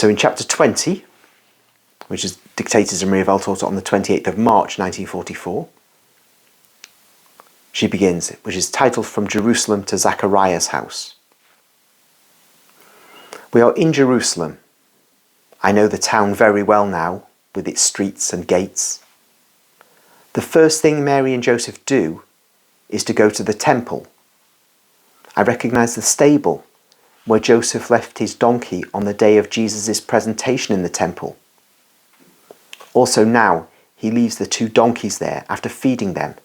So in chapter 20, which is dictated to Maria Valtorta on the 28th of March 1944, she begins, which is titled From Jerusalem to Zachariah's House. We are in Jerusalem. I know the town very well now, with its streets and gates. The first thing Mary and Joseph do is to go to the temple. I recognise the stable where Joseph left his donkey on the day of Jesus' presentation in the temple. Also now, he leaves the 2 donkeys there after feeding them.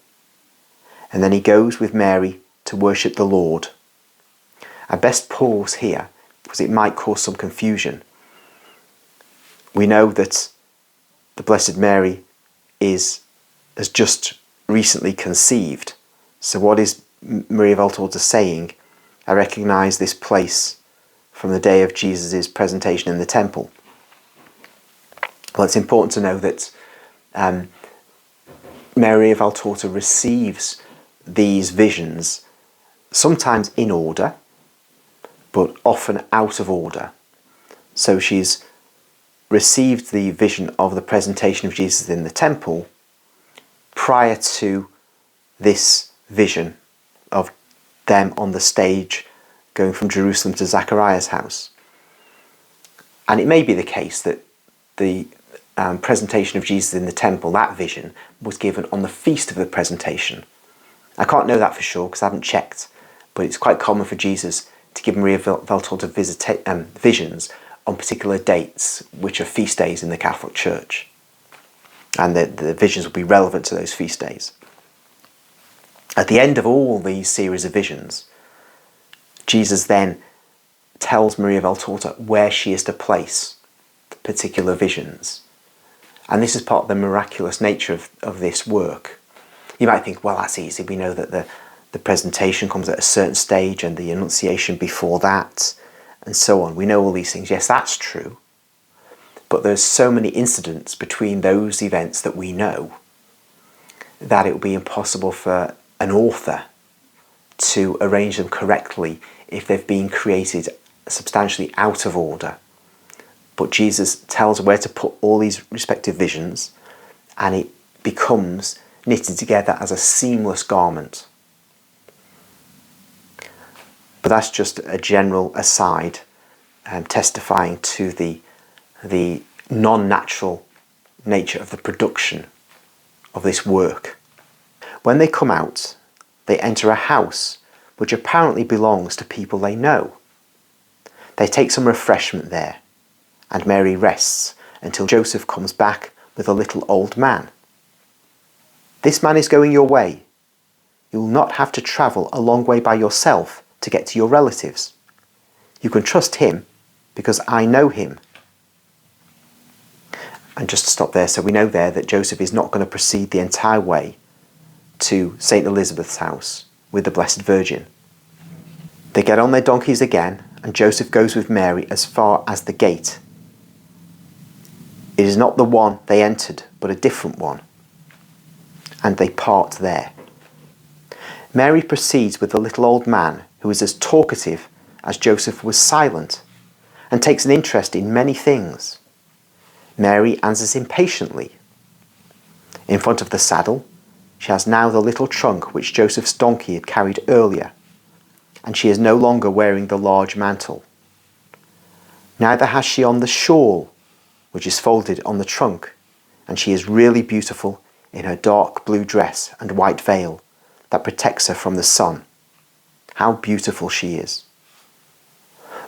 And then he goes with Mary to worship the Lord. I best pause here because it might cause some confusion. We know that the Blessed Mary has just recently conceived. So what is Maria Valtorta saying? I recognise this place from the day of Jesus' presentation in the temple. Well, it's important to know that Maria Valtorta receives these visions sometimes in order, but often out of order. So she's received the vision of the presentation of Jesus in the temple prior to this vision of them on the stage going from Jerusalem to Zachariah's house. And it may be the case that the presentation of Jesus in the temple, that vision, was given on the feast of the presentation. I can't know that for sure because I haven't checked, but it's quite common for Jesus to give Maria Valtorta visions on particular dates, which are feast days in the Catholic Church. And the visions will be relevant to those feast days. At the end of all these series of visions, Jesus then tells Maria Valtorta where she is to place the particular visions. And this is part of the miraculous nature of this work. You might think, well, that's easy. We know that the presentation comes at a certain stage and the Annunciation before that, and so on. We know all these things. Yes, that's true. But there's so many incidents between those events that we know that it would be impossible for an author to arrange them correctly if they've been created substantially out of order. But Jesus tells where to put all these respective visions, and it becomes knitted together as a seamless garment. But that's just a general aside, testifying to the non-natural nature of the production of this work. When they come out, they enter a house which apparently belongs to people they know. They take some refreshment there, and Mary rests until Joseph comes back with a little old man. This man is going your way. You will not have to travel a long way by yourself to get to your relatives. You can trust him because I know him. And just to stop there, so we know there that Joseph is not going to proceed the entire way to St. Elizabeth's house with the Blessed Virgin. They get on their donkeys again, and Joseph goes with Mary as far as the gate. It is not the one they entered, but a different one. And they part there. Mary proceeds with the little old man, who is as talkative as Joseph was silent, and takes an interest in many things. Mary answers him patiently. In front of the saddle, she has now the little trunk which Joseph's donkey had carried earlier, and she is no longer wearing the large mantle. Neither has she on the shawl, which is folded on the trunk, and she is really beautiful in her dark blue dress and white veil that protects her from the sun. How beautiful she is.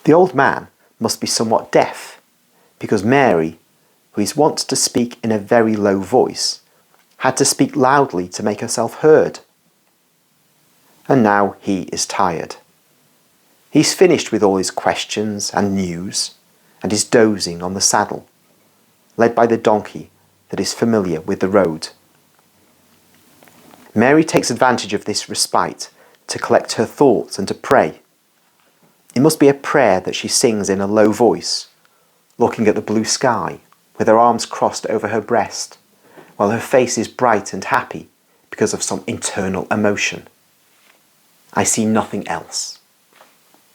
The old man must be somewhat deaf, because Mary, who is wont to speak in a very low voice, had to speak loudly to make herself heard. And now he is tired. He's finished with all his questions and news, and is dozing on the saddle, led by the donkey that is familiar with the road. Mary takes advantage of this respite to collect her thoughts and to pray. It must be a prayer that she sings in a low voice, looking at the blue sky, with her arms crossed over her breast, while her face is bright and happy because of some internal emotion. I see nothing else.